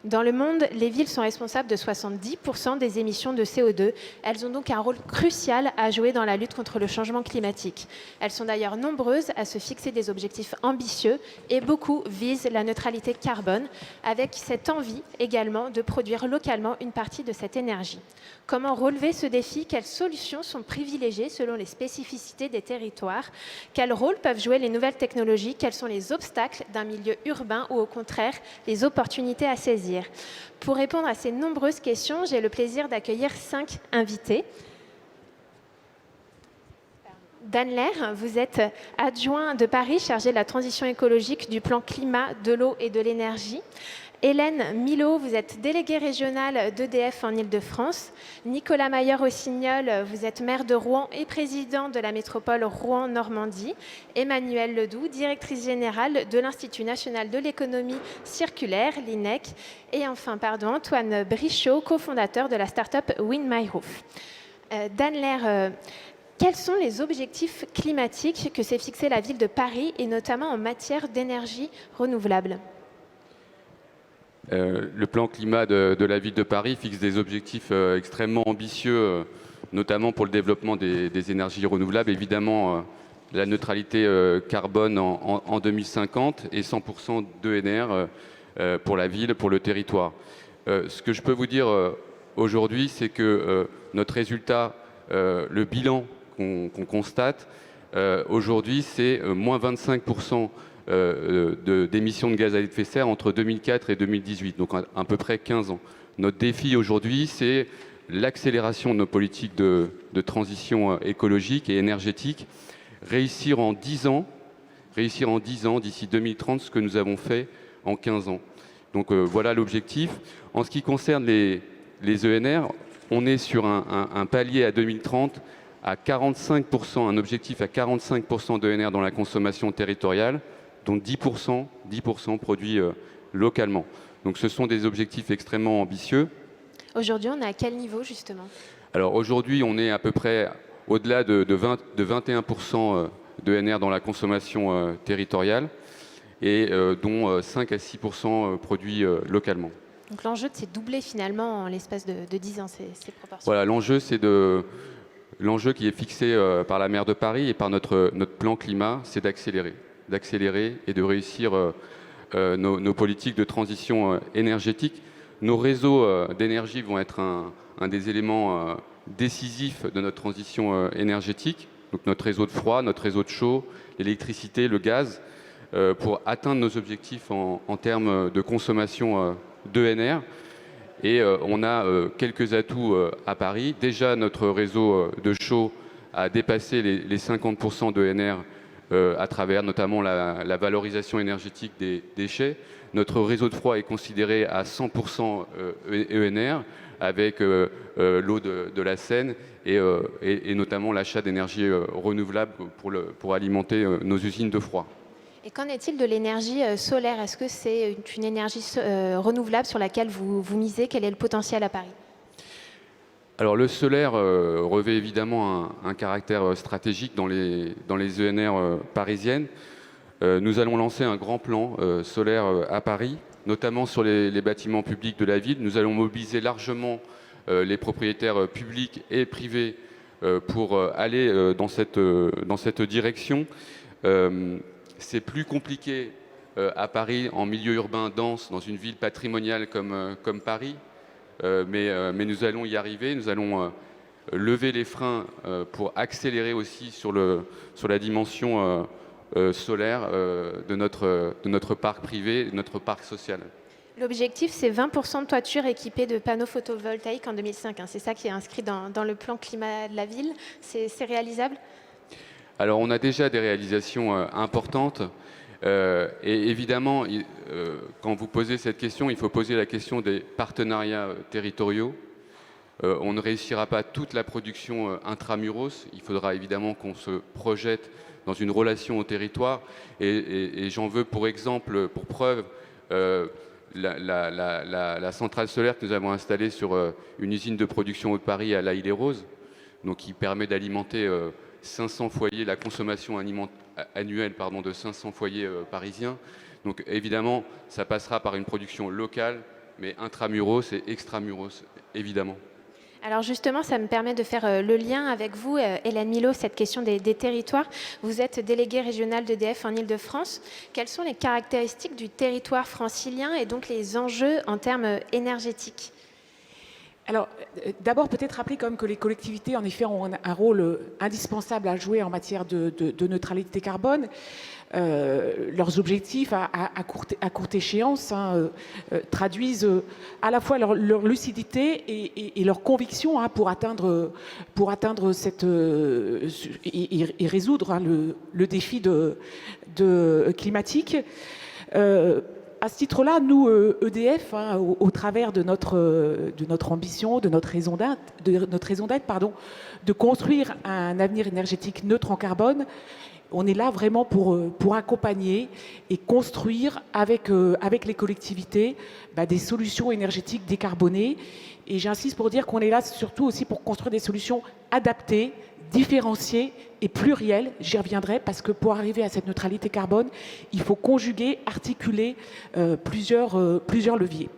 Dans le monde, les villes sont responsables de 70% des émissions de CO2. Elles ont donc un rôle crucial à jouer dans la lutte contre le changement climatique. Elles sont d'ailleurs nombreuses à se fixer des objectifs ambitieux et beaucoup visent la neutralité carbone, avec cette envie également de produire localement une partie de cette énergie. Comment relever ce défi? Quelles solutions sont privilégiées selon les spécificités des territoires? Quel rôle peuvent jouer les nouvelles technologies? Quels sont les obstacles d'un milieu urbain ou au contraire les opportunités à saisir? Pour répondre à ces nombreuses questions, j'ai le plaisir d'accueillir 5 invités. Dan Lair, vous êtes adjoint de Paris chargé de la transition écologique, du plan climat, de l'eau et de l'énergie. Hélène Milot, vous êtes déléguée régionale d'EDF en Île-de-France. Nicolas Mayer-Rossignol, vous êtes maire de Rouen et président de la métropole Rouen-Normandie. Emmanuelle Ledoux, directrice générale de l'Institut national de l'économie circulaire, l'INEC. Et enfin, Antoine Brichot, cofondateur de la start-up Win My Roof. Dan Lair, quels sont les objectifs climatiques que s'est fixé la ville de Paris et notamment en matière d'énergie renouvelable ? Le plan climat de la ville de Paris fixe des objectifs extrêmement ambitieux, notamment pour le développement des énergies renouvelables. Évidemment, la neutralité carbone en 2050 et 100% d'ENR pour la ville, pour le territoire. Ce que je peux vous dire aujourd'hui, c'est que notre résultat, le bilan qu'on constate aujourd'hui, c'est moins 25% d'émissions de gaz à effet de serre entre 2004 et 2018, donc à peu près 15 ans. Notre défi aujourd'hui, c'est l'accélération de nos politiques de transition écologique et énergétique, réussir en 10 ans, d'ici 2030, ce que nous avons fait en 15 ans. Donc voilà l'objectif. En ce qui concerne les ENR, on est sur un palier à 2030 à 45%, un objectif à 45% d'ENR dans la consommation territoriale, dont 10% produits localement. Donc ce sont des objectifs extrêmement ambitieux. Aujourd'hui, on est à quel niveau justement? Alors aujourd'hui, on est à peu près au-delà de 21% d'ENR dans la consommation territoriale et dont 5 à 6% produits localement. Donc l'enjeu, c'est de doubler finalement en l'espace de 10 ans ces proportions. Voilà, l'enjeu qui est fixé par la maire de Paris et par notre plan climat, c'est d'accélérer et de réussir nos politiques de transition énergétique. Nos réseaux d'énergie vont être un des éléments décisifs de notre transition énergétique. Donc notre réseau de froid, notre réseau de chaud, l'électricité, le gaz, pour atteindre nos objectifs en termes de consommation d'ENR. Et on a quelques atouts à Paris. Déjà, notre réseau de chaud a dépassé les 50% d'ENR à travers notamment la valorisation énergétique des déchets. Notre réseau de froid est considéré à 100% ENR avec l'eau de la Seine et notamment l'achat d'énergie renouvelable pour alimenter nos usines de froid. Et qu'en est-il de l'énergie solaire? Est-ce que c'est une énergie renouvelable sur laquelle vous misez? Quel est le potentiel à Paris? Alors le solaire revêt évidemment un caractère stratégique dans les ENR parisiennes. Nous allons lancer un grand plan solaire à Paris, notamment sur les bâtiments publics de la ville. Nous allons mobiliser largement les propriétaires publics et privés pour aller dans cette direction. C'est plus compliqué à Paris, en milieu urbain dense, dans une ville patrimoniale comme Paris. Mais nous allons y arriver, nous allons lever les freins pour accélérer aussi sur la dimension solaire de notre parc privé, de notre parc social. L'objectif, c'est 20% de toitures équipées de panneaux photovoltaïques en 2005. C'est ça qui est inscrit dans le plan climat de la ville. C'est réalisable? Alors on a déjà des réalisations importantes. Et évidemment, quand vous posez cette question, il faut poser la question des partenariats territoriaux. On ne réussira pas toute la production intramuros. Il faudra évidemment qu'on se projette dans une relation au territoire. Et j'en veux pour exemple, pour preuve, la centrale solaire que nous avons installée sur une usine de production haut de Paris à La Île-et-Rose, donc qui permet d'alimenter 500 foyers, la consommation annuelle de 500 foyers parisiens. Donc évidemment, ça passera par une production locale mais intramuros et extramuros, évidemment. Alors justement, ça me permet de faire le lien avec vous, Hélène Milot, cette question des territoires. Vous êtes déléguée régionale d'EDF en Île-de-France. Quelles sont les caractéristiques du territoire francilien et donc les enjeux en termes énergétiques ? Alors, d'abord, peut-être rappeler quand même que les collectivités, en effet, ont un rôle indispensable à jouer en matière de neutralité carbone. Leurs objectifs à courte échéance traduisent à la fois leur lucidité et leur conviction pour atteindre cette et résoudre le défi climatique. À ce titre-là, nous, EDF, au travers de notre ambition, de notre raison d'être, de construire un avenir énergétique neutre en carbone, on est là vraiment pour accompagner et construire avec les collectivités des solutions énergétiques décarbonées. Et j'insiste pour dire qu'on est là surtout aussi pour construire des solutions adaptées, différenciées et plurielles. J'y reviendrai parce que pour arriver à cette neutralité carbone, il faut conjuguer, articuler plusieurs leviers.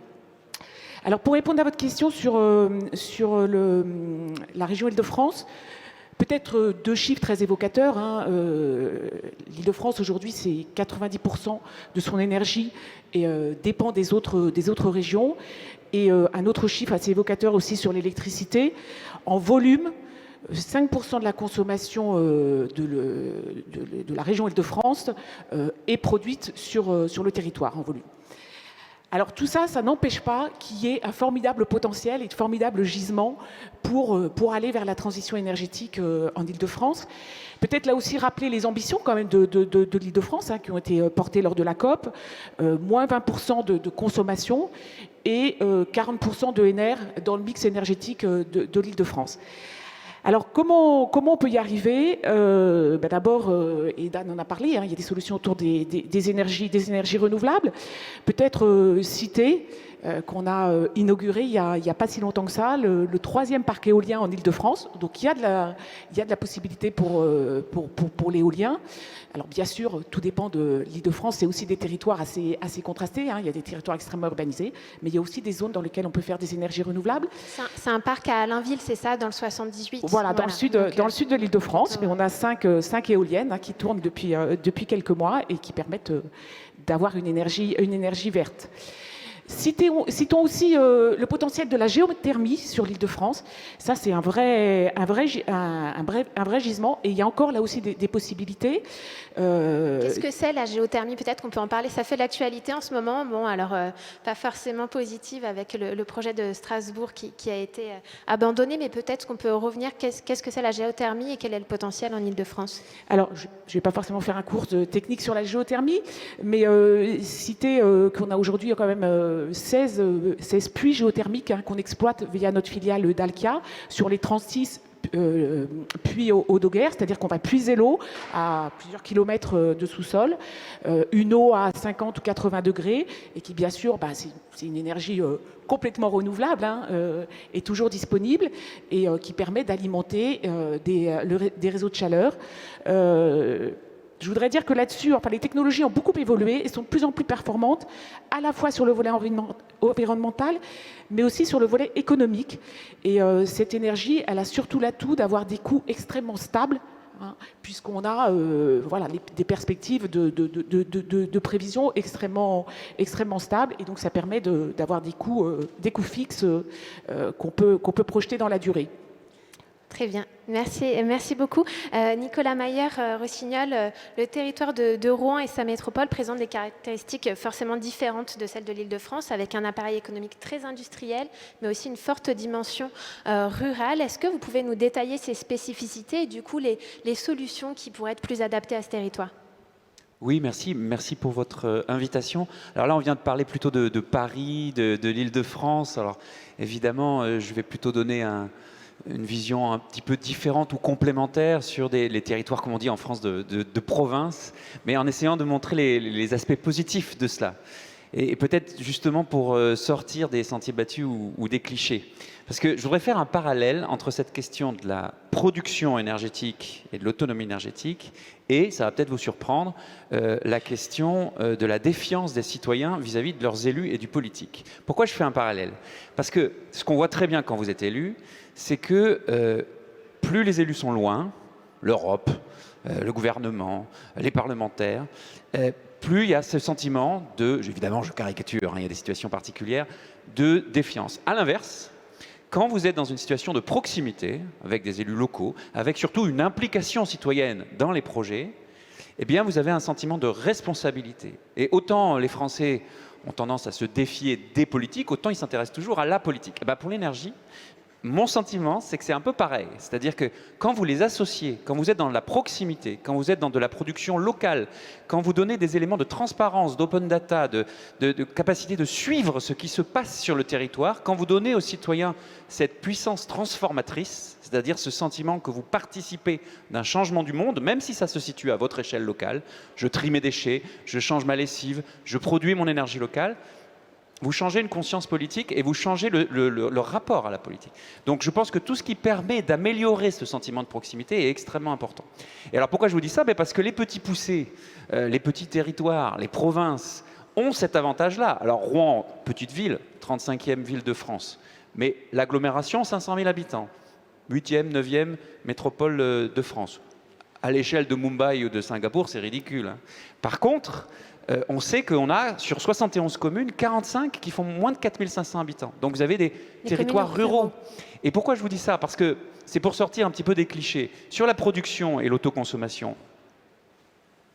Alors pour répondre à votre question sur la région Île-de-France, peut-être deux chiffres très évocateurs. L'Île-de-France, aujourd'hui, c'est 90% de son énergie et dépend des autres régions. Et un autre chiffre assez évocateur aussi sur l'électricité. En volume, 5% de la consommation de la région Île-de-France est produite sur le territoire en volume. Alors tout ça, ça n'empêche pas qu'il y ait un formidable potentiel et de formidables gisements pour aller vers la transition énergétique en Île-de-France. Peut-être là aussi rappeler les ambitions quand même de l'Île-de-France qui ont été portées lors de la COP. Moins 20% de consommation et 40% de NR dans le mix énergétique de l'Île-de-France. Alors, comment on peut y arriver D'abord, et Dan en a parlé, il y a des solutions autour des énergies renouvelables. Peut-être citer qu'on a inauguré il y a pas si longtemps que ça, le 3e parc éolien en Île-de-France. Donc, il y a de la possibilité pour l'éolien. Alors, bien sûr, tout dépend de l'Île-de-France. C'est aussi des territoires assez contrastés. Il y a des territoires extrêmement urbanisés, mais il y a aussi des zones dans lesquelles on peut faire des énergies renouvelables. C'est un parc à Allainville, c'est ça, dans le 78 ? Voilà, dans le sud de l'Île-de-France, mais on a 5 éoliennes qui tournent depuis quelques mois et qui permettent d'avoir une énergie verte. Citons aussi le potentiel de la géothermie sur l'Île-de-France. Ça, c'est un vrai gisement. Et il y a encore là aussi des possibilités. Qu'est-ce que c'est la géothermie ? Peut-être qu'on peut en parler. Ça fait l'actualité en ce moment. Bon, alors, pas forcément positive avec le projet de Strasbourg qui a été abandonné, mais peut-être qu'on peut revenir. Qu'est-ce que c'est la géothermie et quel est le potentiel en Île-de-France ? Alors, je ne vais pas forcément faire un cours technique sur la géothermie, mais citer qu'on a aujourd'hui quand même 16 puits géothermiques qu'on exploite via notre filiale Dalkia sur les 36 puits au Doguerre, c'est-à-dire qu'on va puiser l'eau à plusieurs kilomètres de sous-sol, une eau à 50 ou 80 degrés, et qui bien sûr, c'est une énergie complètement renouvelable, est toujours disponible, et qui permet d'alimenter des réseaux de chaleur. Je voudrais dire que là-dessus, les technologies ont beaucoup évolué et sont de plus en plus performantes, à la fois sur le volet environnemental, mais aussi sur le volet économique. Et cette énergie, elle a surtout l'atout d'avoir des coûts extrêmement stables, puisqu'on a des perspectives de prévision extrêmement stables. Et donc, ça permet d'avoir des coûts fixes qu'on peut projeter dans la durée. Très bien, merci beaucoup. Nicolas Mayer-Rossignol, le territoire de Rouen et sa métropole présente des caractéristiques forcément différentes de celles de l'Île-de-France, avec un appareil économique très industriel, mais aussi une forte dimension rurale. Est-ce que vous pouvez nous détailler ces spécificités et du coup les solutions qui pourraient être plus adaptées à ce territoire ? Oui, merci pour votre invitation. Alors là, on vient de parler plutôt de Paris, de l'Île-de-France. Alors évidemment, je vais plutôt donner une vision un petit peu différente ou complémentaire sur les territoires, comme on dit en France, de province, mais en essayant de montrer les aspects positifs de cela. Et peut-être justement pour sortir des sentiers battus ou des clichés. Parce que je voudrais faire un parallèle entre cette question de la production énergétique et de l'autonomie énergétique et, ça va peut-être vous surprendre, la question de la défiance des citoyens vis-à-vis de leurs élus et du politique. Pourquoi je fais un parallèle? Parce que ce qu'on voit très bien quand vous êtes élu, c'est que plus les élus sont loin, l'Europe, le gouvernement, les parlementaires, plus il y a ce sentiment de, évidemment je caricature, hein, il y a des situations particulières, de défiance. À l'inverse, quand vous êtes dans une situation de proximité avec des élus locaux, avec surtout une implication citoyenne dans les projets, eh bien vous avez un sentiment de responsabilité. Et autant les Français ont tendance à se défier des politiques, autant ils s'intéressent toujours à la politique. Eh bien, pour l'énergie, mon sentiment, c'est que c'est un peu pareil. C'est-à-dire que quand vous les associez, quand vous êtes dans la proximité, quand vous êtes dans de la production locale, quand vous donnez des éléments de transparence, d'open data, de capacité de suivre ce qui se passe sur le territoire, quand vous donnez aux citoyens cette puissance transformatrice, c'est-à-dire ce sentiment que vous participez d'un changement du monde, même si ça se situe à votre échelle locale, je trie mes déchets, je change ma lessive, je produis mon énergie locale, vous changez une conscience politique et vous changez le rapport à la politique. Donc je pense que tout ce qui permet d'améliorer ce sentiment de proximité est extrêmement important. Et alors pourquoi je vous dis ça? Parce que les petits poussés, les petits territoires, les provinces ont cet avantage-là. Alors Rouen, petite ville, 35e ville de France, mais l'agglomération, 500 000 habitants, 8e, 9e métropole de France. À l'échelle de Mumbai ou de Singapour, c'est ridicule, hein. Par contre, on sait qu'on a, sur 71 communes, 45 qui font moins de 4500 habitants. Donc vous avez des territoires ruraux. Et pourquoi je vous dis ça? Parce que c'est pour sortir un petit peu des clichés. Sur la production et l'autoconsommation,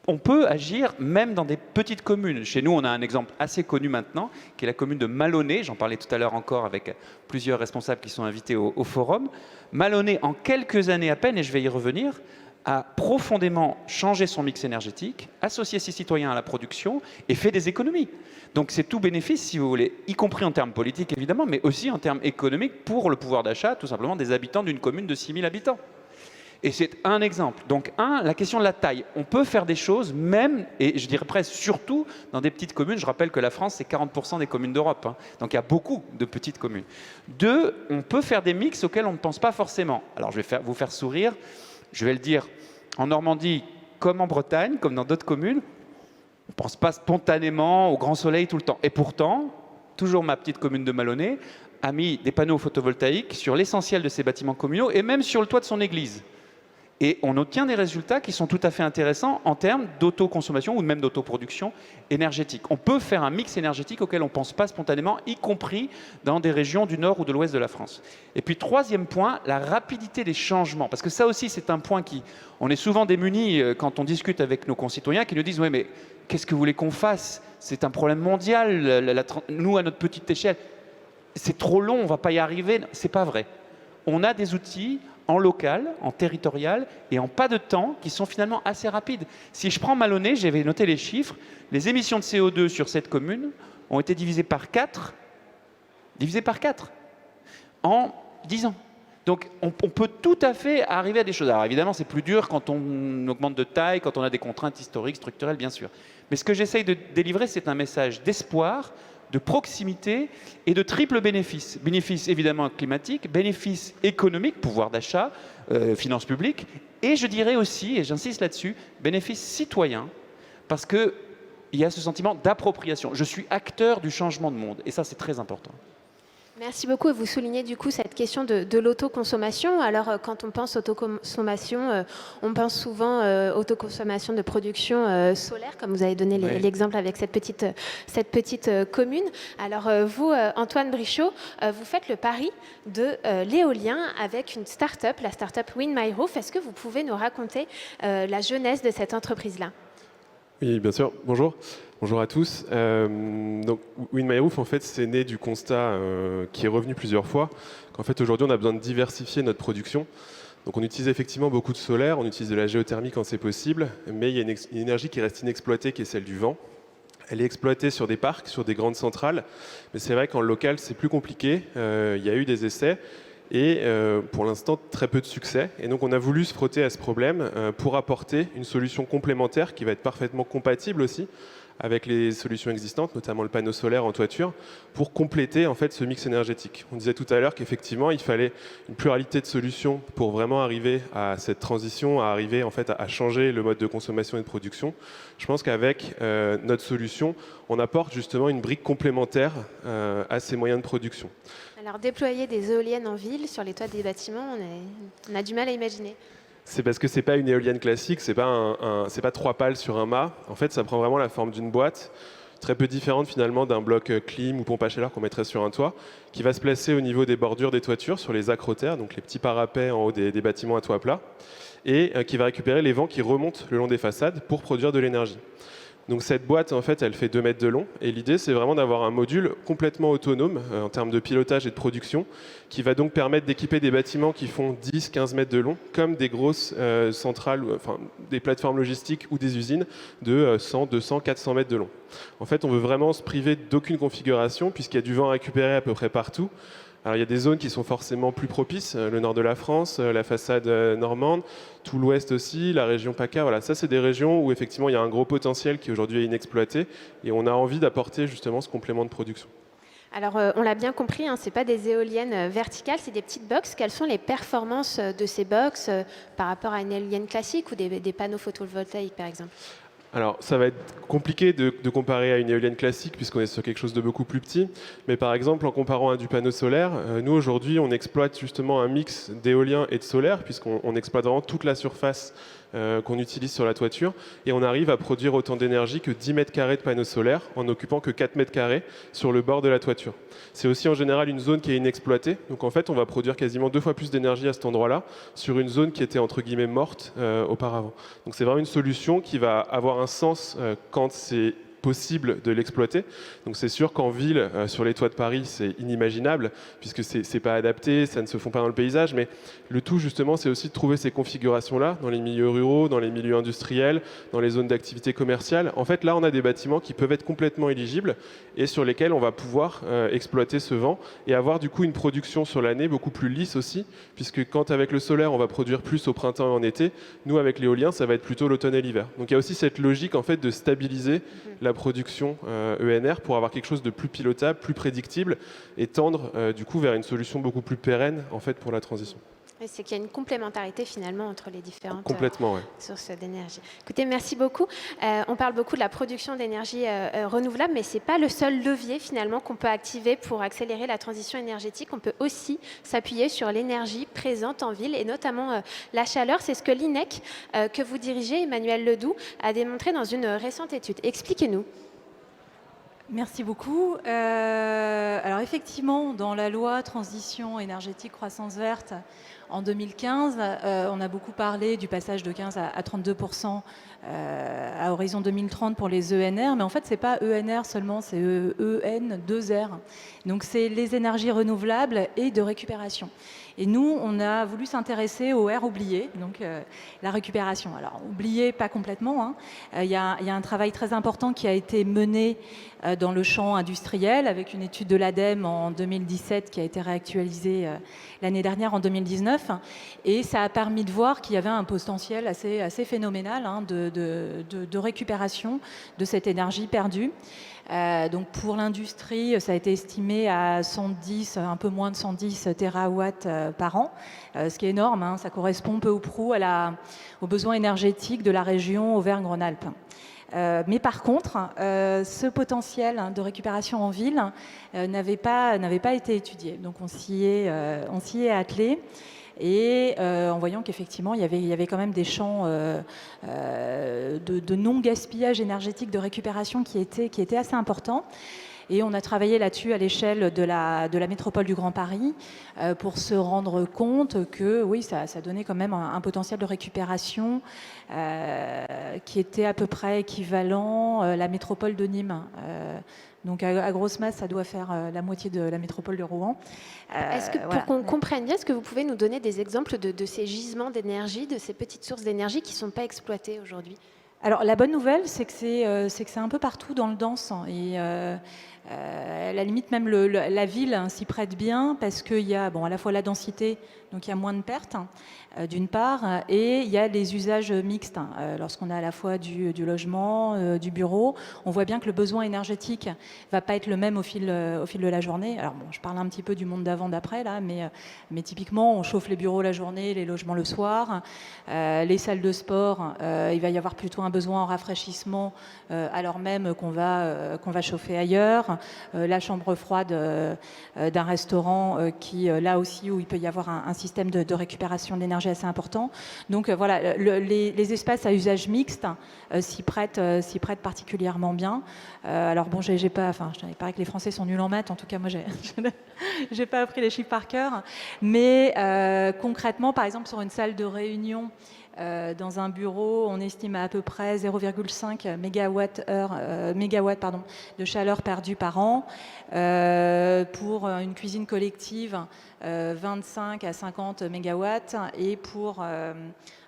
on peut agir même dans des petites communes. Chez nous, on a un exemple assez connu maintenant, qui est la commune de Malonné. J'en parlais tout à l'heure encore avec plusieurs responsables qui sont invités au forum. Malonné, en quelques années à peine, et je vais y revenir, a profondément changé son mix énergétique, associé ses citoyens à la production et fait des économies. Donc c'est tout bénéfice, si vous voulez, y compris en termes politiques évidemment, mais aussi en termes économiques pour le pouvoir d'achat, tout simplement, des habitants d'une commune de 6000 habitants. Et c'est un exemple. Donc la question de la taille. On peut faire des choses même, et je dirais presque surtout, dans des petites communes. Je rappelle que la France, c'est 40% des communes d'Europe, hein. Donc il y a beaucoup de petites communes. Deux, on peut faire des mix auxquels on ne pense pas forcément. Alors je vais vous faire sourire. Je vais le dire, en Normandie, comme en Bretagne, comme dans d'autres communes, on ne pense pas spontanément au grand soleil tout le temps. Et pourtant, toujours ma petite commune de Malonné a mis des panneaux photovoltaïques sur l'essentiel de ses bâtiments communaux et même sur le toit de son église. Et on obtient des résultats qui sont tout à fait intéressants en termes d'autoconsommation ou même d'autoproduction énergétique. On peut faire un mix énergétique auquel on ne pense pas spontanément, y compris dans des régions du nord ou de l'ouest de la France. Et puis troisième point, la rapidité des changements. Parce que ça aussi, c'est un point qui... On est souvent démunis quand on discute avec nos concitoyens qui nous disent « Oui, mais qu'est-ce que vous voulez qu'on fasse? C'est un problème mondial. Nous, à notre petite échelle, c'est trop long, on ne va pas y arriver. » Ce n'est pas vrai. On a des outils en local, en territorial et en pas de temps qui sont finalement assez rapides. Si je prends Malonné, j'avais noté les chiffres, les émissions de CO2 sur cette commune ont été divisées par 4 en 10 ans. Donc on peut tout à fait arriver à des choses. Alors évidemment, c'est plus dur quand on augmente de taille, quand on a des contraintes historiques, structurelles, bien sûr. Mais ce que j'essaye de délivrer, c'est un message d'espoir, de proximité et de triple bénéfice. Bénéfice évidemment climatique, bénéfice économique, pouvoir d'achat, finances publiques, et je dirais aussi, et j'insiste là-dessus, bénéfice citoyen, parce qu'il y a ce sentiment d'appropriation. Je suis acteur du changement de monde, et ça c'est très important. Merci beaucoup. Et vous soulignez du coup cette question de l'autoconsommation. Alors, quand on pense autoconsommation, on pense souvent autoconsommation de production solaire, comme vous avez donné l'exemple avec cette petite commune. Alors, vous, Antoine Brichot, vous faites le pari de l'éolien avec une start-up, la start-up Wind My Roof. Est-ce que vous pouvez nous raconter la genèse de cette entreprise-là? Oui, bien sûr. Bonjour. Bonjour à tous. Donc, Wind My Roof, en fait, c'est né du constat qui est revenu plusieurs fois, qu'en fait, aujourd'hui, on a besoin de diversifier notre production. Donc, on utilise effectivement beaucoup de solaire, on utilise de la géothermie quand c'est possible, mais il y a une énergie qui reste inexploitée, qui est celle du vent. Elle est exploitée sur des parcs, sur des grandes centrales, mais c'est vrai qu'en local, c'est plus compliqué. Il y a eu des essais, et pour l'instant très peu de succès. Et donc on a voulu se frotter à ce problème pour apporter une solution complémentaire qui va être parfaitement compatible aussi avec les solutions existantes, notamment le panneau solaire en toiture, pour compléter en fait ce mix énergétique. On disait tout à l'heure qu'effectivement il fallait une pluralité de solutions pour vraiment arriver à cette transition, à arriver en fait à changer le mode de consommation et de production. Je pense qu'avec notre solution, on apporte justement une brique complémentaire à ces moyens de production. Alors, déployer des éoliennes en ville, sur les toits des bâtiments, on a du mal à imaginer. C'est parce que c'est pas une éolienne classique, c'est pas 3 pales sur un mât. En fait, ça prend vraiment la forme d'une boîte, très peu différente finalement d'un bloc clim ou pompe à chaleur qu'on mettrait sur un toit, qui va se placer au niveau des bordures des toitures, sur les acrotères, donc les petits parapets en haut des bâtiments à toit plat, et qui va récupérer les vents qui remontent le long des façades pour produire de l'énergie. Donc cette boîte, en fait, elle fait 2 mètres de long, et l'idée, c'est vraiment d'avoir un module complètement autonome en termes de pilotage et de production, qui va donc permettre d'équiper des bâtiments qui font 10-15 mètres de long, comme des grosses centrales, enfin des plateformes logistiques ou des usines de 100, 200, 400 mètres de long. En fait, on veut vraiment se priver d'aucune configuration, puisqu'il y a du vent à récupérer à peu près partout. Alors il y a des zones qui sont forcément plus propices, le nord de la France, la façade normande, tout l'ouest aussi, la région PACA. Voilà, ça c'est des régions où effectivement il y a un gros potentiel qui aujourd'hui est inexploité et on a envie d'apporter justement ce complément de production. Alors, on l'a bien compris, hein, ce n'est pas des éoliennes verticales, c'est des petites boxes. Quelles sont les performances de ces boxes par rapport à une éolienne classique ou des panneaux photovoltaïques, par exemple ? Alors, ça va être compliqué de comparer à une éolienne classique puisqu'on est sur quelque chose de beaucoup plus petit. Mais par exemple, en comparant à du panneau solaire, nous aujourd'hui, on exploite justement un mix d'éolien et de solaire puisqu'on exploite vraiment toute la surface qu'on utilise sur la toiture et on arrive à produire autant d'énergie que 10 mètres carrés de panneaux solaires en n'occupant que 4 mètres carrés sur le bord de la toiture. C'est aussi en général une zone qui est inexploitée. Donc en fait, on va produire quasiment 2 fois plus d'énergie à cet endroit-là sur une zone qui était entre guillemets morte auparavant. Donc c'est vraiment une solution qui va avoir un sens quand c'est possible de l'exploiter. Donc c'est sûr qu'en ville, sur les toits de Paris, c'est inimaginable, puisque c'est pas adapté, ça ne se fond pas dans le paysage, mais le tout justement, c'est aussi de trouver ces configurations-là dans les milieux ruraux, dans les milieux industriels, dans les zones d'activité commerciale. En fait, là, on a des bâtiments qui peuvent être complètement éligibles et sur lesquels on va pouvoir exploiter ce vent et avoir du coup une production sur l'année beaucoup plus lisse aussi, puisque quand avec le solaire, on va produire plus au printemps et en été, nous, avec l'éolien, ça va être plutôt l'automne et l'hiver. Donc il y a aussi cette logique en fait de stabiliser la production ENR pour avoir quelque chose de plus pilotable, plus prédictible et tendre du coup vers une solution beaucoup plus pérenne en fait pour la transition. C'est qu'il y a une complémentarité finalement entre les différentes Complètement, sources d'énergie. Écoutez, merci beaucoup. On parle beaucoup de la production d'énergie renouvelable, mais ce n'est pas le seul levier finalement qu'on peut activer pour accélérer la transition énergétique. On peut aussi s'appuyer sur l'énergie présente en ville et notamment la chaleur. C'est ce que l'INEC, que vous dirigez, Emmanuel Ledoux, a démontré dans une récente étude. Expliquez-nous. Merci beaucoup. Alors effectivement, dans la loi Transition énergétique croissance verte, en 2015, on a beaucoup parlé du passage de 15 à 32% à horizon 2030 pour les ENR, mais en fait, ce n'est pas ENR seulement, c'est EN2R. Donc, c'est les énergies renouvelables et de récupération. Et nous, on a voulu s'intéresser au R oublié, donc la récupération. Alors, oublié, pas complètement. Hein. Il y a un travail très important qui a été mené dans le champ industriel avec une étude de l'ADEME en 2017 qui a été réactualisée l'année dernière en 2019. Et ça a permis de voir qu'il y avait un potentiel assez phénoménal hein, de récupération de cette énergie perdue. Donc pour l'industrie, ça a été estimé à 110, un peu moins de 110 terawatts par an, ce qui est énorme. Hein, ça correspond peu ou prou aux besoins énergétiques de la région Auvergne-Rhône-Alpes. Mais par contre, ce potentiel de récupération en ville n'avait pas été étudié. Donc on s'y est attelé. Et en voyant qu'effectivement, il y avait quand même des champs de non-gaspillage énergétique, de récupération qui étaient assez importants. Et on a travaillé là-dessus à l'échelle de la métropole du Grand Paris pour se rendre compte que oui, ça donnait quand même un potentiel de récupération qui était à peu près équivalent à la métropole de Nîmes. Donc à grosse masse, ça doit faire la moitié de la métropole de Rouen. Est-ce que pour qu'on comprenne bien, est-ce que vous pouvez nous donner des exemples de ces gisements d'énergie, de ces petites sources d'énergie qui ne sont pas exploitées aujourd'hui ? Alors la bonne nouvelle, c'est que c'est un peu partout dans le dense. Et À la limite, même la ville s'y prête bien parce qu'il y a à la fois la densité, donc il y a moins de pertes, d'une part, et il y a les usages mixtes. Lorsqu'on a à la fois du logement, du bureau, on voit bien que le besoin énergétique ne va pas être le même au fil de la journée. Alors je parle un petit peu du monde d'avant, d'après, là, mais typiquement, on chauffe les bureaux la journée, les logements le soir, les salles de sport, il va y avoir plutôt un besoin en rafraîchissement alors même qu'on va chauffer ailleurs. La chambre froide d'un restaurant qui, là aussi, où il peut y avoir un système de récupération de l'énergie assez important. Donc voilà, les espaces à usage mixte s'y prêtent particulièrement bien. Alors bon, je parais que les Français sont nuls en maths, en tout cas moi j'ai pas appris les chiffres par cœur, mais concrètement, par exemple sur une salle de réunion, dans un bureau, on estime à peu près 0,5 mégawatts de chaleur perdue par an. Pour une cuisine collective, 25 à 50 mégawatts. Et pour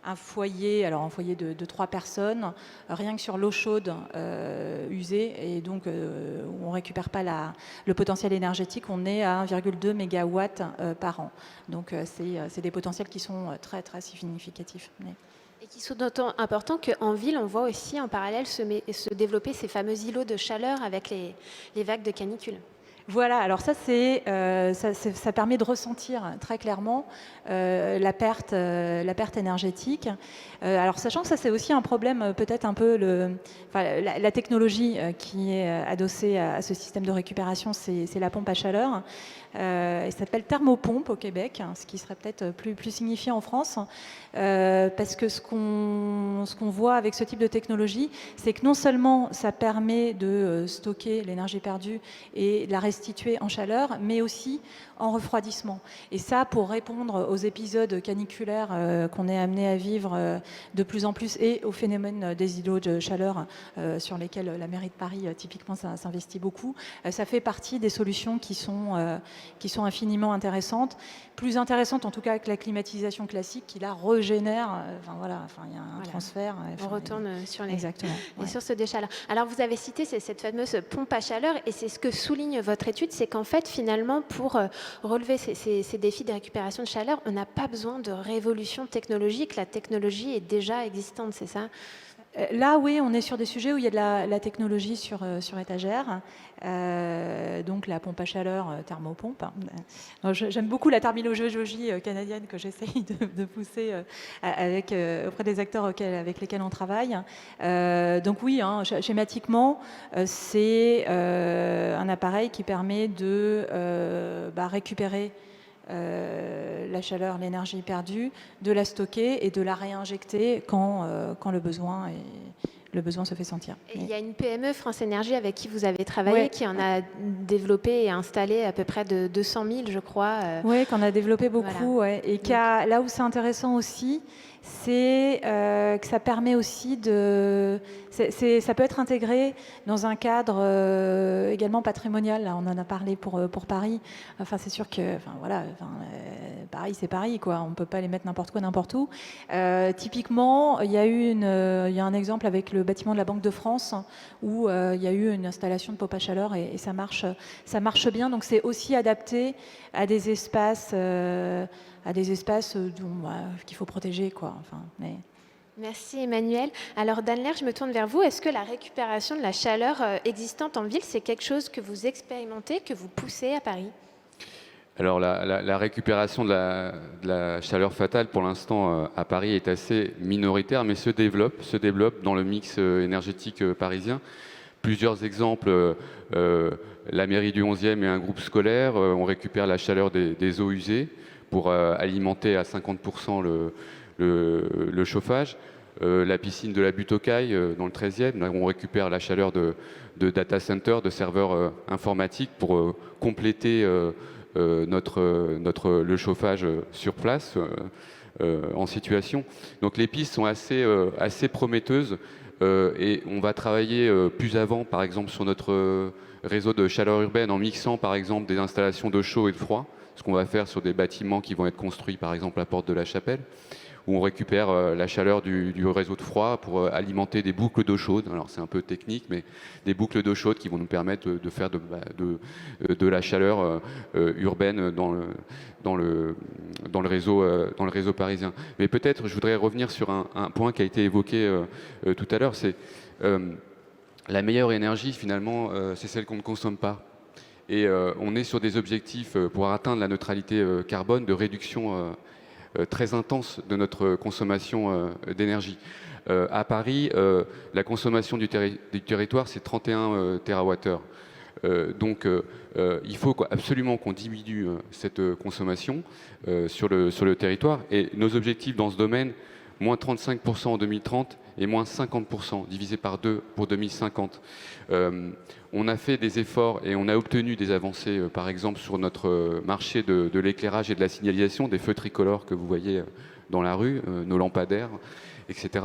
un foyer de 3 personnes, rien que sur l'eau chaude usée, et donc on ne récupère pas le potentiel énergétique, on est à 1,2 mégawatts par an. Donc c'est des potentiels qui sont très, très significatifs. Et qui sont d'autant importants qu'en ville, on voit aussi en parallèle se développer ces fameux îlots de chaleur avec les vagues de canicule. Voilà, alors ça permet de ressentir très clairement la perte énergétique. Alors sachant que ça c'est aussi un problème, peut-être un peu la technologie qui est adossée à ce système de récupération, c'est la pompe à chaleur. Elle s'appelle thermopompe au Québec, ce qui serait peut-être plus signifiant en France, parce que ce qu'on voit avec ce type de technologie, c'est que non seulement ça permet de stocker l'énergie perdue et de la restituer en chaleur, mais aussi en refroidissement. Et ça, pour répondre aux épisodes caniculaires qu'on est amené à vivre de plus en plus, et au phénomène des îlots de chaleur sur lesquels la mairie de Paris, typiquement, ça s'investit beaucoup, ça fait partie des solutions qui sont infiniment intéressantes, plus intéressantes en tout cas que la climatisation classique qui la régénère. Il y a un transfert. On retourne sur les sources de chaleur. Alors vous avez cité cette fameuse pompe à chaleur, et c'est ce que souligne votre étude, c'est qu'en fait finalement pour relever ces défis de récupération de chaleur, on n'a pas besoin de révolution technologique, la technologie est déjà existante, c'est ça ? Là, oui, on est sur des sujets où il y a de la technologie sur étagère, donc la pompe à chaleur, thermopompe. J'aime beaucoup la terminologie canadienne que j'essaye de pousser auprès des acteurs avec lesquels on travaille. Donc oui, schématiquement, c'est un appareil qui permet de récupérer la chaleur, l'énergie perdue, de la stocker et de la réinjecter quand le besoin se fait sentir. Et il y a une PME, France Énergie, avec qui vous avez travaillé, qui en a développé et installé à peu près de 200 000, je crois. Oui, qu'on a développé beaucoup. Voilà. Et là où c'est intéressant aussi, c'est que ça permet aussi ça peut être intégré dans un cadre également patrimonial. Là, on en a parlé pour Paris. Enfin, c'est sûr que, Paris, c'est Paris, quoi. On ne peut pas les mettre n'importe quoi, n'importe où. Typiquement, il y a un exemple avec le bâtiment de la Banque de France où il y a eu une installation de pompe à chaleur et ça marche bien. Donc, c'est aussi adapté à des espaces. Qu'il faut protéger, quoi. Merci Emmanuel. Alors Danler, je me tourne vers vous. Est-ce que la récupération de la chaleur existante en ville, c'est quelque chose que vous expérimentez, que vous poussez à Paris ? Alors la récupération de la chaleur fatale pour l'instant à Paris est assez minoritaire, mais se développe dans le mix énergétique parisien. Plusieurs exemples, la mairie du 11e et un groupe scolaire, on récupère la chaleur des eaux usées pour alimenter à 50% le chauffage. La piscine de la Butte aux Cailles dans le 13e, là, on récupère la chaleur de data centers, de serveurs informatiques pour compléter le chauffage sur place en situation. Donc les pistes sont assez prometteuses et on va travailler plus avant, par exemple, sur notre réseau de chaleur urbaine en mixant, par exemple, des installations de chaud et de froid, ce qu'on va faire sur des bâtiments qui vont être construits, par exemple, à Porte de la Chapelle, où on récupère la chaleur du réseau de froid pour alimenter des boucles d'eau chaude. Alors c'est un peu technique, mais des boucles d'eau chaude qui vont nous permettre de faire de la chaleur urbaine dans le réseau parisien. Mais peut-être, je voudrais revenir sur un point qui a été évoqué tout à l'heure, c'est la meilleure énergie, finalement, c'est celle qu'on ne consomme pas. Et on est sur des objectifs pour atteindre la neutralité carbone de réduction très intense de notre consommation d'énergie. À Paris, la consommation du territoire, c'est 31 TWh. Donc il faut absolument qu'on diminue cette consommation sur le territoire. Et nos objectifs dans ce domaine, moins 35% en 2030 et moins 50% divisé par 2 pour 2050. On a fait des efforts et on a obtenu des avancées, par exemple sur notre marché de l'éclairage et de la signalisation, des feux tricolores que vous voyez dans la rue, nos lampadaires, etc.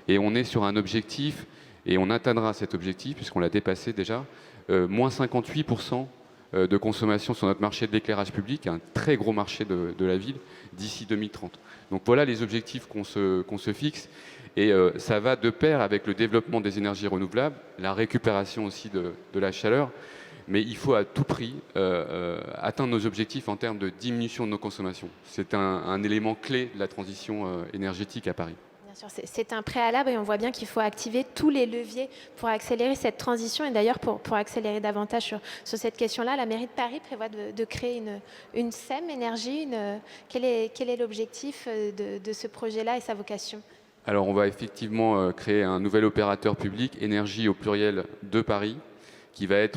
Et on est sur un objectif, et on atteindra cet objectif, puisqu'on l'a dépassé déjà, moins 58% de consommation sur notre marché de l'éclairage public, un très gros marché de la ville, d'ici 2030. Donc voilà les objectifs qu'on se fixe. Et ça va de pair avec le développement des énergies renouvelables, la récupération aussi de la chaleur. Mais il faut à tout prix atteindre nos objectifs en termes de diminution de nos consommations. C'est un élément clé de la transition énergétique à Paris. Bien sûr, c'est un préalable et on voit bien qu'il faut activer tous les leviers pour accélérer cette transition. Et d'ailleurs, pour accélérer davantage sur cette question-là, la mairie de Paris prévoit de créer une SEM énergie. Quel est l'objectif de ce projet-là et sa vocation ? Alors, on va effectivement créer un nouvel opérateur public, énergie au pluriel de Paris, qui va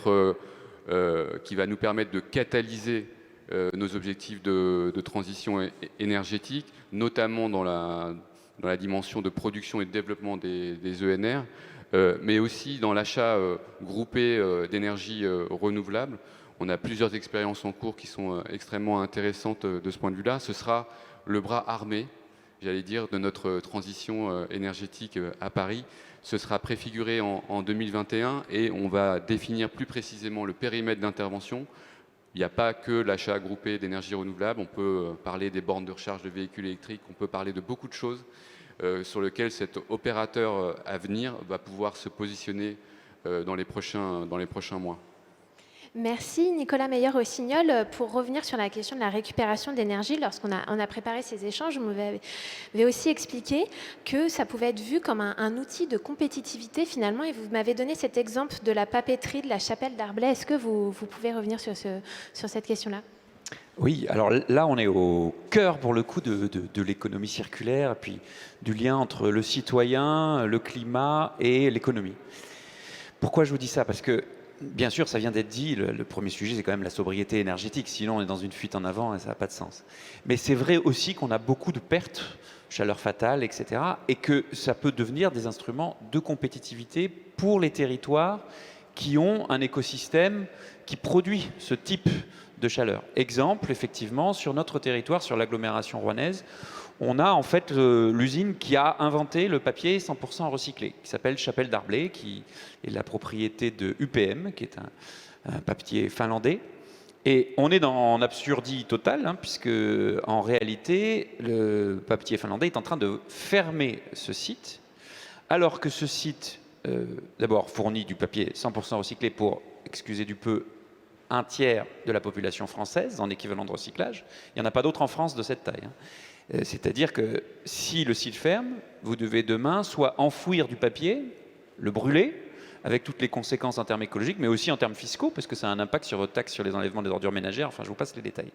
nous permettre de catalyser nos objectifs de transition énergétique, notamment dans la dimension de production et de développement des ENR, mais aussi dans l'achat groupé d'énergie renouvelable. On a plusieurs expériences en cours qui sont extrêmement intéressantes de ce point de vue-là. Ce sera le bras armé, j'allais dire, de notre transition énergétique à Paris. Ce sera préfiguré en 2021 et on va définir plus précisément le périmètre d'intervention. Il n'y a pas que l'achat groupé d'énergie renouvelable, on peut parler des bornes de recharge de véhicules électriques, on peut parler de beaucoup de choses sur lesquelles cet opérateur à venir va pouvoir se positionner dans les prochains mois. Merci Nicolas Meyer-Rossignol. Pour revenir sur la question de la récupération d'énergie, lorsqu'on a préparé ces échanges, vous m'avez aussi expliqué que ça pouvait être vu comme un outil de compétitivité finalement, et vous m'avez donné cet exemple de la papeterie de la Chapelle d'Arblay. Est-ce que vous pouvez revenir sur cette question-là ? Oui, alors là, on est au cœur, pour le coup, de l'économie circulaire, et puis du lien entre le citoyen, le climat et l'économie. Pourquoi je vous dis ça ? Parce que, bien sûr, ça vient d'être dit, le premier sujet, c'est quand même la sobriété énergétique, sinon on est dans une fuite en avant et ça n'a pas de sens. Mais c'est vrai aussi qu'on a beaucoup de pertes, chaleur fatale, etc., et que ça peut devenir des instruments de compétitivité pour les territoires qui ont un écosystème qui produit ce type de chaleur. Exemple, effectivement, sur notre territoire, sur l'agglomération rouennaise, on a en fait l'usine qui a inventé le papier 100% recyclé, qui s'appelle Chapelle d'Arblay, qui est la propriété de UPM, qui est un papier finlandais. Et on est dans l'absurdie totale, puisque en réalité, le papier finlandais est en train de fermer ce site, alors que ce site, d'abord, fournit du papier 100% recyclé pour, excusez du peu, un tiers de la population française en équivalent de recyclage. Il n'y en a pas d'autres en France de cette taille. C'est-à-dire que si le site ferme, vous devez demain soit enfouir du papier, le brûler, avec toutes les conséquences en termes écologiques, mais aussi en termes fiscaux, parce que ça a un impact sur votre taxe sur les enlèvements des ordures ménagères. Enfin, je vous passe les détails.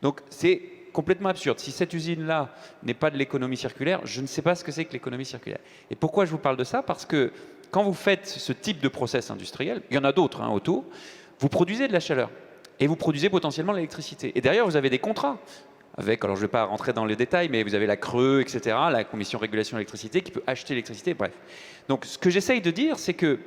Donc, c'est complètement absurde. Si cette usine-là n'est pas de l'économie circulaire, je ne sais pas ce que c'est que l'économie circulaire. Et pourquoi je vous parle de ça ? Parce que quand vous faites ce type de process industriel, il y en a d'autres autour, vous produisez de la chaleur et vous produisez potentiellement de l'électricité. Et derrière, vous avez des contrats avec, alors je ne vais pas rentrer dans les détails, mais vous avez la CRE, etc., la Commission Régulation de l'électricité, qui peut acheter l'électricité, bref. Donc ce que j'essaye de dire, c'est que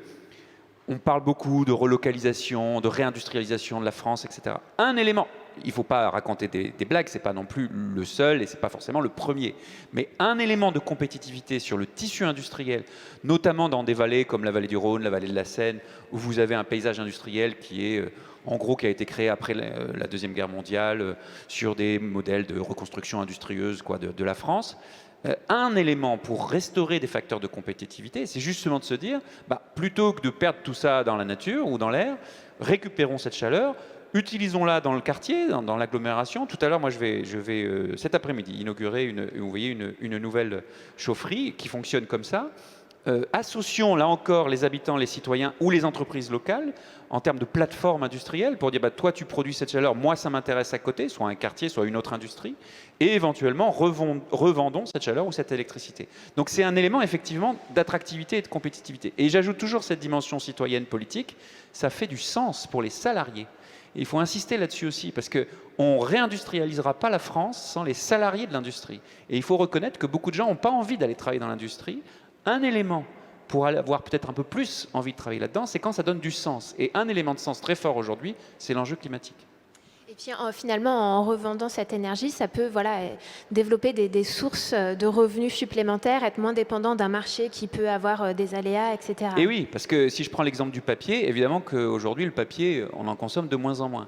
on parle beaucoup de relocalisation, de réindustrialisation de la France, etc. Un élément, il ne faut pas raconter des blagues, ce n'est pas non plus le seul et ce n'est pas forcément le premier, mais un élément de compétitivité sur le tissu industriel, notamment dans des vallées comme la vallée du Rhône, la vallée de la Seine, où vous avez un paysage industriel qui est, en gros, qui a été créé après la Deuxième Guerre mondiale, sur des modèles de reconstruction industrieuse de la France. Un élément pour restaurer des facteurs de compétitivité, c'est justement de se dire, plutôt que de perdre tout ça dans la nature ou dans l'air, récupérons cette chaleur, utilisons-la dans le quartier, dans l'agglomération. Tout à l'heure, moi, je vais cet après-midi inaugurer une nouvelle chaufferie qui fonctionne comme ça. Associons là encore les habitants, les citoyens ou les entreprises locales en termes de plateforme industrielle pour dire toi tu produis cette chaleur, moi ça m'intéresse à côté, soit un quartier, soit une autre industrie, et éventuellement revendons cette chaleur ou cette électricité. Donc c'est un élément effectivement d'attractivité et de compétitivité. Et j'ajoute toujours cette dimension citoyenne politique, ça fait du sens pour les salariés. Et il faut insister là-dessus aussi, parce qu'on ne réindustrialisera pas la France sans les salariés de l'industrie. Et il faut reconnaître que beaucoup de gens n'ont pas envie d'aller travailler dans l'industrie. Un élément pour avoir peut-être un peu plus envie de travailler là-dedans, c'est quand ça donne du sens. Et un élément de sens très fort aujourd'hui, c'est l'enjeu climatique. Et puis finalement, en revendant cette énergie, ça peut développer des sources de revenus supplémentaires, être moins dépendant d'un marché qui peut avoir des aléas, etc. Et oui, parce que si je prends l'exemple du papier, évidemment qu'aujourd'hui, le papier, on en consomme de moins en moins.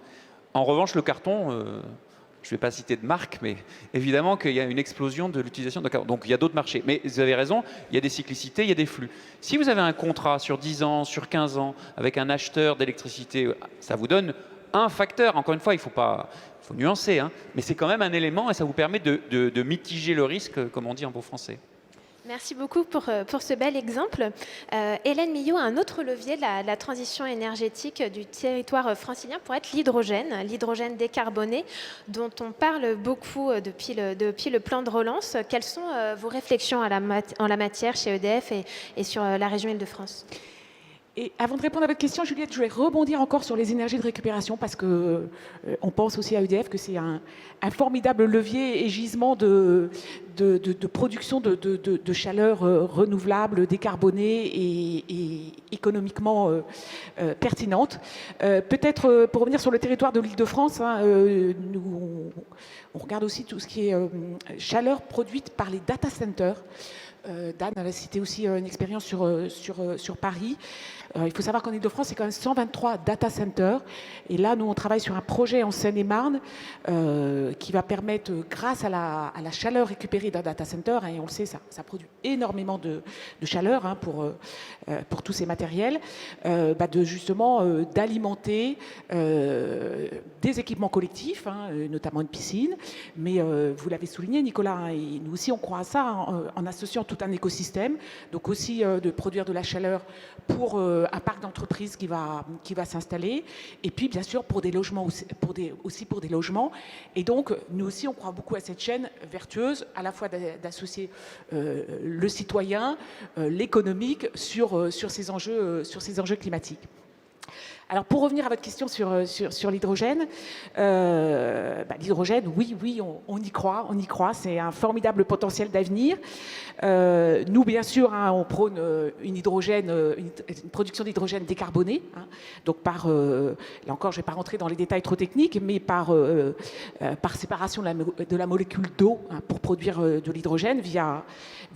En revanche, le carton... je ne vais pas citer de marque, mais évidemment qu'il y a une explosion de l'utilisation de carton. Donc il y a d'autres marchés. Mais vous avez raison, il y a des cyclicités, il y a des flux. Si vous avez un contrat sur 10 ans, sur 15 ans, avec un acheteur d'électricité, ça vous donne un facteur. Encore une fois, il faut nuancer, hein, mais c'est quand même un élément et ça vous permet de mitiger le risque, comme on dit en bon français. Merci beaucoup pour ce bel exemple. Hélène Millot a un autre levier de la transition énergétique du territoire francilien pour être l'hydrogène décarboné, dont on parle beaucoup depuis le plan de relance. Quelles sont vos réflexions en la matière chez EDF et sur la région Île-de-France ? Et avant de répondre à votre question, Juliette, je vais rebondir encore sur les énergies de récupération parce que on pense aussi à EDF que c'est un formidable levier et gisement de production de chaleur renouvelable, décarbonée et économiquement pertinente. Peut-être pour revenir sur le territoire de l'Île-de-France, nous on regarde aussi tout ce qui est chaleur produite par les data centers. Dan a cité aussi une expérience sur Paris. Il faut savoir qu'en Ile-de-France, c'est quand même 123 data centers. Et là, nous, on travaille sur un projet en Seine-et-Marne qui va permettre, grâce à la chaleur récupérée d'un data center, et on le sait, ça produit énormément de chaleur pour tous ces matériels, justement d'alimenter des équipements collectifs, notamment une piscine. Mais vous l'avez souligné, Nicolas, et nous aussi, on croit à ça en associant tout un écosystème, donc aussi de produire de la chaleur pour un parc d'entreprises qui va s'installer, et puis bien sûr pour des logements aussi pour des logements. Et donc nous aussi on croit beaucoup à cette chaîne vertueuse, à la fois d'associer le citoyen, l'économique sur ces enjeux climatiques. Alors pour revenir à votre question sur l'hydrogène, l'hydrogène, oui, on y croit, c'est un formidable potentiel d'avenir. Nous, bien sûr, on prône une production d'hydrogène décarbonée. Donc là encore, je ne vais pas rentrer dans les détails trop techniques, mais par séparation de la molécule d'eau pour produire de l'hydrogène via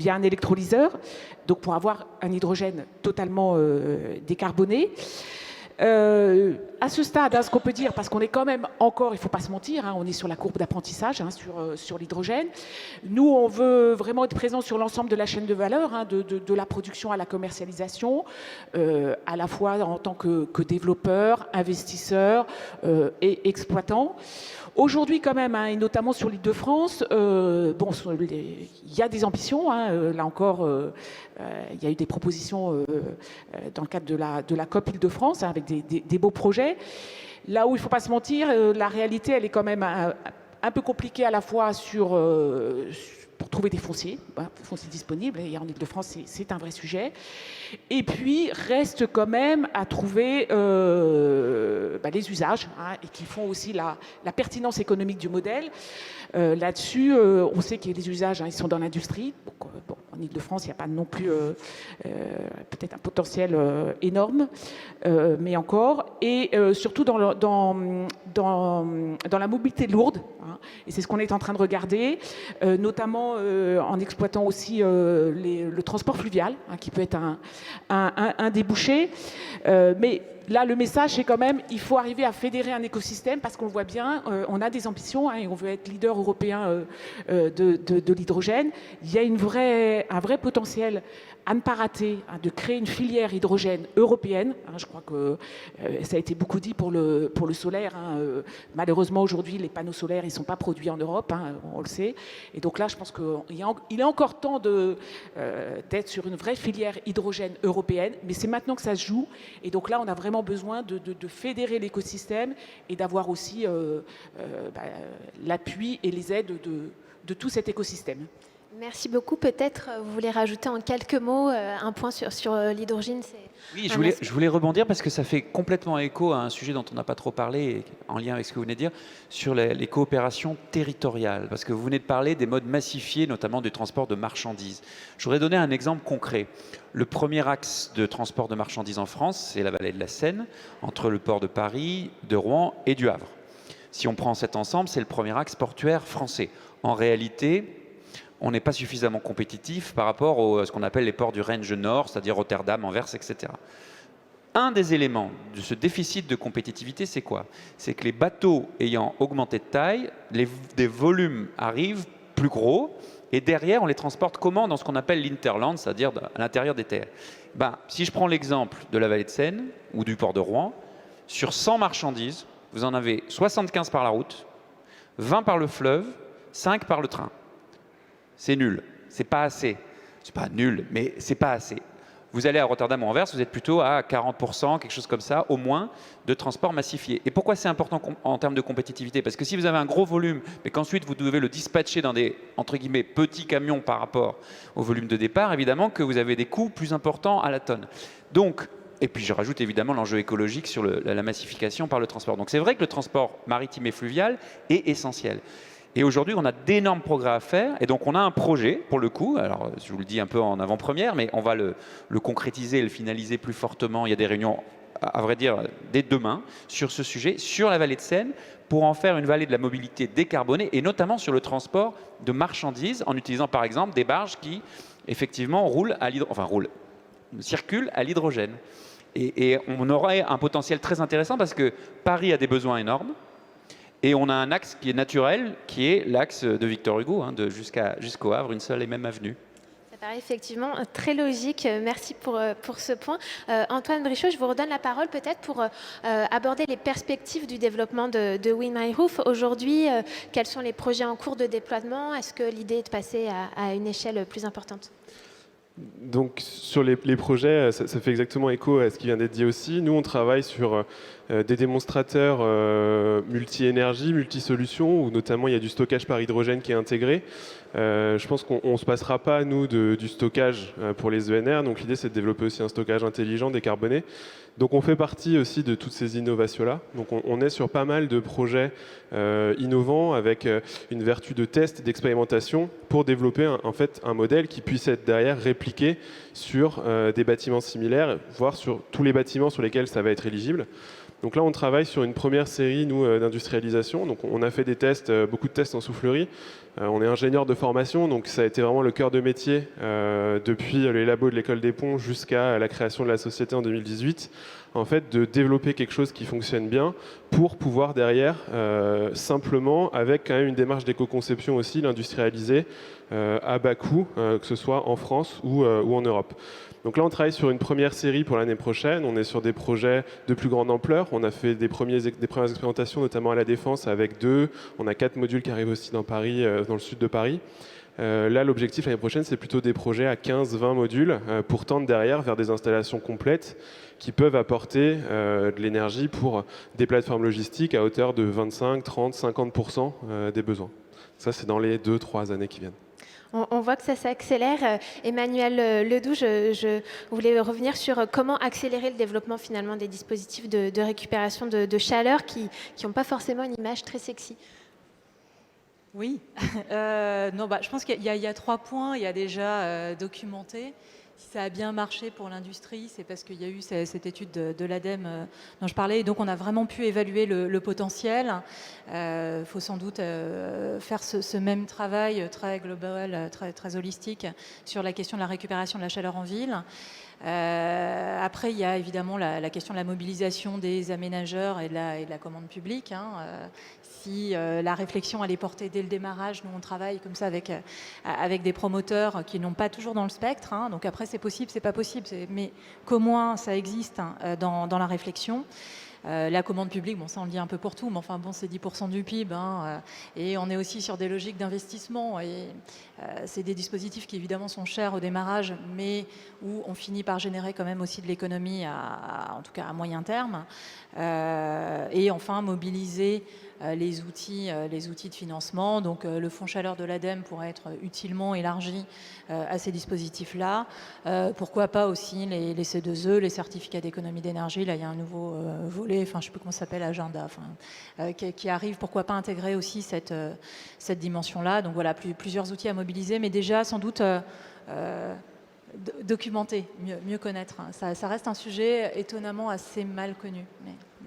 un électrolyseur, donc pour avoir un hydrogène totalement décarboné. À ce stade, ce qu'on peut dire, parce qu'on est quand même encore, il ne faut pas se mentir, on est sur la courbe d'apprentissage sur l'hydrogène. Nous, on veut vraiment être présent sur l'ensemble de la chaîne de valeur, de la production à la commercialisation, à la fois en tant que développeur, investisseur et exploitant. Aujourd'hui, quand même, et notamment sur l'Île-de-France, il y a des ambitions. Là encore, il y a eu des propositions dans le cadre de la COP Île-de-France avec des beaux projets. Là où il ne faut pas se mentir, la réalité, elle est quand même un peu compliquée à la fois pour trouver des fonciers disponibles, et en Ile-de-France, c'est un vrai sujet. Et puis, reste quand même à trouver les usages, et qui font aussi la pertinence économique du modèle. Là-dessus, on sait que les usages, ils sont dans l'industrie. Donc, en Ile-de-France, il n'y a pas non plus peut-être un potentiel énorme, mais encore. Et surtout dans la mobilité lourde, hein, et c'est ce qu'on est en train de regarder, notamment en exploitant aussi le transport fluvial, hein, qui peut être un débouché. Mais là, le message, c'est quand même, il faut arriver à fédérer un écosystème parce qu'on voit bien, on a des ambitions, hein, et on veut être leader européen de l'hydrogène. Il y a un vrai potentiel à ne pas rater, hein, de créer une filière hydrogène européenne. Hein, je crois que ça a été beaucoup dit pour le solaire. Hein, malheureusement, aujourd'hui, les panneaux solaires, ils ne sont pas produits en Europe, hein, on le sait. Et donc là, je pense qu'il est encore temps d'être sur une vraie filière hydrogène européenne, mais c'est maintenant que ça se joue. Et donc là, on a vraiment besoin de fédérer l'écosystème et d'avoir aussi l'appui et les aides de tout cet écosystème. Merci beaucoup. Peut-être vous voulez rajouter en quelques mots un point sur l'hydrogène. Oui, je voulais rebondir parce que ça fait complètement écho à un sujet dont on n'a pas trop parlé, en lien avec ce que vous venez de dire, sur les coopérations territoriales. Parce que vous venez de parler des modes massifiés, notamment du transport de marchandises. Je voudrais donner un exemple concret. Le premier axe de transport de marchandises en France, c'est la vallée de la Seine, entre le port de Paris, de Rouen et du Havre. Si on prend cet ensemble, c'est le premier axe portuaire français. En réalité, on n'est pas suffisamment compétitif par rapport à ce qu'on appelle les ports du Range Nord, c'est-à-dire Rotterdam, Anvers, etc. Un des éléments de ce déficit de compétitivité, c'est quoi? C'est que les bateaux ayant augmenté de taille, des volumes arrivent plus gros, et derrière, on les transporte comment? Dans ce qu'on appelle l'interland, c'est-à-dire à l'intérieur des terres. Si je prends l'exemple de la vallée de Seine ou du port de Rouen, sur 100 marchandises, vous en avez 75 par la route, 20 par le fleuve, 5 par le train. C'est nul, c'est pas assez. C'est pas nul, mais c'est pas assez. Vous allez à Rotterdam ou Anvers, vous êtes plutôt à 40%, quelque chose comme ça, au moins, de transport massifié. Et pourquoi c'est important en termes de compétitivité? Parce que si vous avez un gros volume, mais qu'ensuite vous devez le dispatcher dans des, entre guillemets, petits camions par rapport au volume de départ, évidemment que vous avez des coûts plus importants à la tonne. Donc, et puis je rajoute évidemment l'enjeu écologique sur la massification par le transport. Donc c'est vrai que le transport maritime et fluvial est essentiel. Et aujourd'hui, on a d'énormes progrès à faire. Et donc, on a un projet, pour le coup. Alors, je vous le dis un peu en avant-première, mais on va le concrétiser, le finaliser plus fortement. Il y a des réunions, à vrai dire, dès demain, sur ce sujet, sur la vallée de Seine, pour en faire une vallée de la mobilité décarbonée, et notamment sur le transport de marchandises, en utilisant, par exemple, des barges qui, effectivement, circulent à l'hydrogène. Et on aurait un potentiel très intéressant parce que Paris a des besoins énormes. Et on a un axe qui est naturel, qui est l'axe de Victor Hugo, hein, jusqu'au Havre, une seule et même avenue. Ça paraît effectivement très logique. Merci pour ce point. Antoine Brichot, je vous redonne la parole peut-être pour aborder les perspectives du développement de Wind My Roof. Aujourd'hui, quels sont les projets en cours de déploiement? Est-ce que l'idée est de passer à une échelle plus importante? Donc sur les projets, ça fait exactement écho à ce qui vient d'être dit aussi. Nous, on travaille sur des démonstrateurs multi-énergie, multi-solutions, où notamment il y a du stockage par hydrogène qui est intégré. Je pense qu'on ne se passera pas, nous, du stockage pour les ENR. Donc l'idée, c'est de développer aussi un stockage intelligent, décarboné. Donc on fait partie aussi de toutes ces innovations-là. Donc on est sur pas mal de projets innovants avec une vertu de test et d'expérimentation pour développer en fait un modèle qui puisse être derrière répliqué sur des bâtiments similaires, voire sur tous les bâtiments sur lesquels ça va être éligible. Donc là, on travaille sur une première série, nous, d'industrialisation. Donc on a fait des tests, beaucoup de tests en soufflerie. On est ingénieur de formation, donc ça a été vraiment le cœur de métier depuis les labos de l'école des ponts jusqu'à la création de la société en 2018. En fait, de développer quelque chose qui fonctionne bien pour pouvoir derrière, simplement, avec quand même une démarche d'éco-conception aussi, l'industrialiser à bas coût, que ce soit en France ou en Europe. Donc là, on travaille sur une première série pour l'année prochaine. On est sur des projets de plus grande ampleur. On a fait des premières expérimentations, notamment à la Défense, avec 2. On a 4 modules qui arrivent aussi dans Paris, dans le sud de Paris. Là, l'objectif l'année prochaine, c'est plutôt des projets à 15-20 modules pour tendre derrière vers des installations complètes qui peuvent apporter de l'énergie pour des plateformes logistiques à hauteur de 25, 30, 50% des besoins. Ça, c'est dans les 2-3 années qui viennent. On voit que ça s'accélère. Emmanuel Ledoux, je voulais revenir sur comment accélérer le développement finalement des dispositifs de récupération de chaleur qui n'ont pas forcément une image très sexy. Oui, non, je pense qu'il y a 3 points. Il y a déjà documenté. Si ça a bien marché pour l'industrie, c'est parce qu'il y a eu cette étude de l'ADEME dont je parlais. Et donc, on a vraiment pu évaluer le potentiel. Il faut sans doute faire ce même travail très global, très holistique sur la question de la récupération de la chaleur en ville. Après, il y a évidemment la question de la mobilisation des aménageurs et de la commande publique. Si la réflexion elle est portée dès le démarrage, nous on travaille comme ça avec des promoteurs qui n'ont pas toujours dans le spectre. Donc après, c'est possible, c'est pas possible, mais qu'au moins ça existe dans la réflexion. La commande publique, bon, ça on le dit un peu pour tout, mais enfin bon, c'est 10% du PIB, et on est aussi sur des logiques d'investissement, et c'est des dispositifs qui évidemment sont chers au démarrage, mais où on finit par générer quand même aussi de l'économie, en tout cas à moyen terme, et enfin mobiliser les outils de financement. Donc le fonds chaleur de l'ADEME pourrait être utilement élargi à ces dispositifs-là. Pourquoi pas aussi les C2E, les certificats d'économie d'énergie. Là, il y a un nouveau volet, je ne sais plus comment ça s'appelle, agenda, qui arrive. Pourquoi pas intégrer aussi cette dimension-là. Donc voilà, plusieurs outils à mobiliser, mais déjà sans doute documenter, mieux connaître. Ça reste un sujet étonnamment assez mal connu.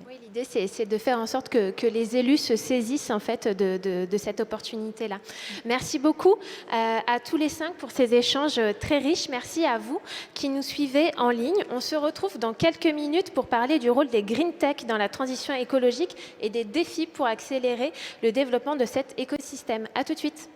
Oui, l'idée, c'est de faire en sorte que les élus se saisissent en fait de cette opportunité-là. Merci beaucoup à tous les 5 pour ces échanges très riches. Merci à vous qui nous suivez en ligne. On se retrouve dans quelques minutes pour parler du rôle des green tech dans la transition écologique et des défis pour accélérer le développement de cet écosystème. À tout de suite.